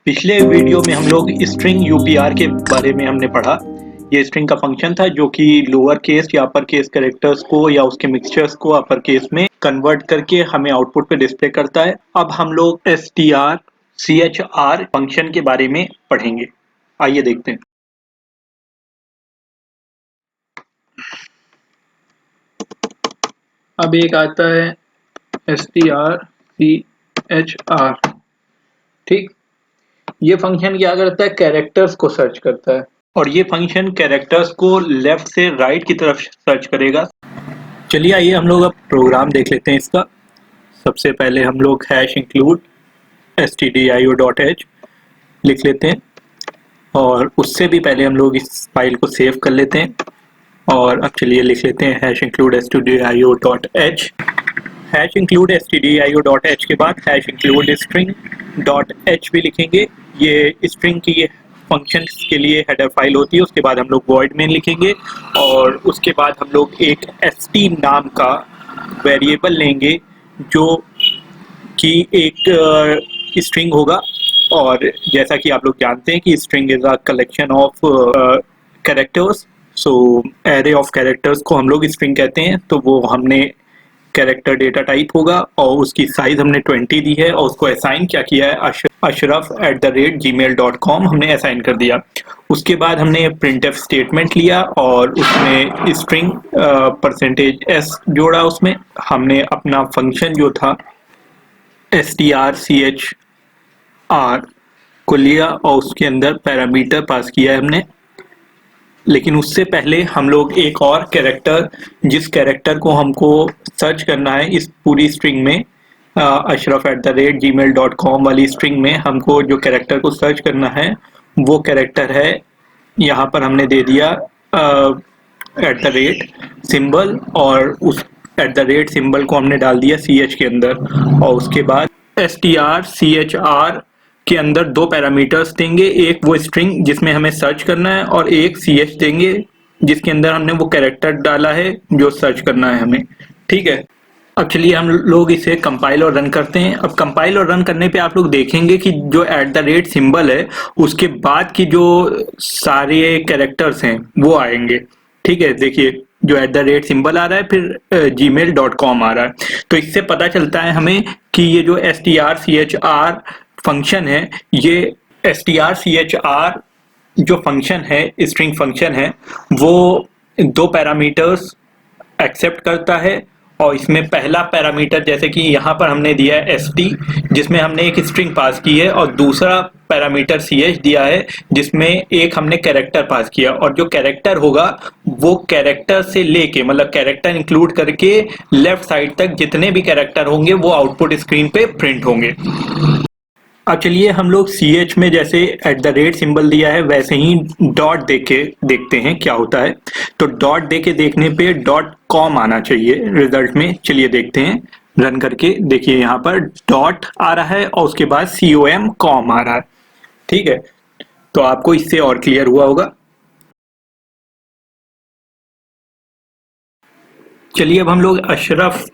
पिछले वीडियो में हम लोग स्ट्रिंग यूपीआर के बारे में हमने पढ़ा। ये स्ट्रिंग का फंक्शन था जो कि लोअर केस या अपर केस कैरेक्टर्स को या उसके मिक्सचर्स को अपर केस में कन्वर्ट करके हमें आउटपुट पे डिस्प्ले करता है। अब हम लोग strchr फंक्शन के बारे में पढ़ेंगे। आइए देखते हैं। अब एक आता है strchr, ठीक। ये फंक्शन क्या करता है, कैरेक्टर्स को सर्च करता है और ये फंक्शन कैरेक्टर्स को लेफ्ट से राइट की तरफ सर्च करेगा। चलिए आइए हम लोग अब प्रोग्राम देख लेते हैं इसका। सबसे पहले हम लोग #include stdio.h लिख लेते हैं और उससे भी पहले हम लोग इस फाइल को सेव कर लेते हैं। और अब चलिए लिख लेते हैं #include stdio.h। #include stdio.h के बाद #include string.h भी लिखेंगे। ये स्ट्रिंग की फंक्शन के लिए हेडर फाइल होती है। उसके बाद हम लोग वॉइड मेन लिखेंगे और उसके बाद हम लोग एक st नाम का वेरिएबल लेंगे जो कि एक स्ट्रिंग होगा। और जैसा कि आप लोग जानते हैं कि string is a collection of characters, so array of characters को हम लोग स्ट्रिंग कहते हैं। तो वो हमने कैरेक्टर डेटा टाइप होगा और उसकी साइज हमने 20 दी है और उसको असाइन क्या किया है, ashraf@gmail.com हमने असाइन कर दिया। उसके बाद हमने printf स्टेटमेंट लिया और उसमें स्ट्रिंग %s जोड़ा। उसमें हमने अपना फंक्शन जो था strchr को लिया और उसके अंदर पैरामीटर पास किया है हमने। लेकिन उससे पहले हम लोग एक और कैरेक्टर, जिस कैरेक्टर को हमको सर्च करना है इस पूरी स्ट्रिंग में, ashraf@gmail.com वाली स्ट्रिंग में हमको जो कैरेक्टर को सर्च करना है वो कैरेक्टर है, यहाँ पर हमने दे दिया @ और उस @ सिंबल को हमने डाल दिया ch के अंदर। और उसके बाद strchr के अंदर दो पैरामीटर्स देंगे, एक वो स्ट्रिंग जिसमें हमें सर्च करना है और एक ch देंगे जिसके अंदर हमने वो कैरेक्टर डाला है जो सर्च करना है हमें। ठीक है, अब चलिए हम लोग इसे कंपाइल और रन करते हैं। अब कंपाइल और रन करने पे आप लोग देखेंगे कि जो @ सिंबल है उसके बाद की जो सारे कैरेक्टर्स हैं वो आएंगे। ठीक है, देखिए जो @ सिंबल आ रहा है, फिर gmail.com आ रहा है। तो इससे पता चलता है हमें कि ये जो strchr फंक्शन है, ये strchr जो फंक्शन है, स्ट्रिंग फंक्शन है, वो दो पैरामीटर्स एक्सेप्ट करता है। और इसमें पहला पैरामीटर जैसे कि यहाँ पर हमने दिया है st, जिसमें हमने एक स्ट्रिंग पास की है, और दूसरा पैरामीटर ch दिया है जिसमें एक हमने कैरेक्टर पास किया। और जो कैरेक्टर होगा वो कैरेक्टर से लेके, मतलब कैरेक्टर इंक्लूड करके लेफ्ट साइड तक जितने भी कैरेक्टर होंगे वो आउटपुट स्क्रीन पे प्रिंट होंगे। अब चलिए हम लोग ch में जैसे @ सिंबल दिया है वैसे ही डॉट दे के देखते हैं क्या होता है। तो डॉट दे के देखने पे .com आना चाहिए रिजल्ट में। चलिए देखते हैं रन करके। देखिए यहाँ पर डॉट आ रहा है और उसके बाद com आ रहा है। ठीक है, तो आपको इससे और क्लियर हुआ होगा। चलिए अब हम लोग अशरफ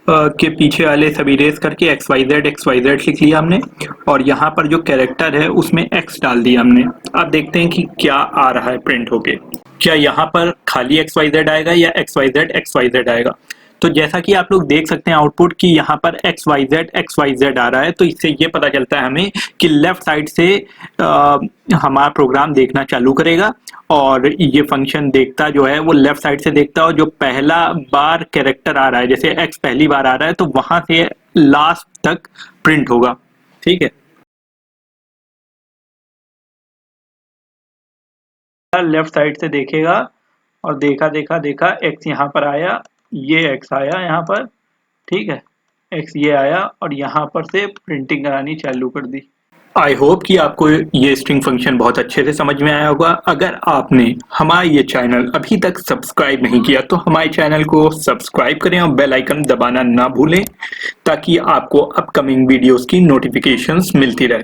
के पीछे वाले सभी रेस करके XYZ लिख लिया हमने और यहाँ पर जो कैरेक्टर है उसमें X डाल दिया हमने। अब देखते हैं कि क्या आ रहा है प्रिंट होके। क्या यहाँ पर खाली XYZ आएगा या XYZ आएगा। तो जैसा कि आप लोग देख सकते हैं आउटपुट कि यहाँ पर XYZ आ रहा है। तो इससे ये पता चलता है हमें कि लेफ्ट साइड से हमारा प्रोग्राम देखना चालू करेगा और ये फंक्शन देखता जो है वो लेफ्ट साइड से देखता है। और जो पहला बार कैरेक्टर आ रहा है, जैसे X पहली बार आ रहा है, तो वहां से लास्ट तक प्रिंट होगा। ठीक है, लेफ्ट साइड से देखेगा और देखा X यहाँ पर आया, ये X आया यहाँ पर। ठीक है, X ये आया और यहाँ पर से प्रिंटिंग करानी चालू कर दी। आई होप कि आपको ये स्ट्रिंग फंक्शन बहुत अच्छे से समझ में आया होगा। अगर आपने हमारा ये चैनल अभी तक सब्सक्राइब नहीं किया तो हमारे चैनल को सब्सक्राइब करें और बेल आइकन दबाना ना भूलें ताकि आपको अपकमिंग वीडियोस की नोटिफिकेशंस मिलती रहे।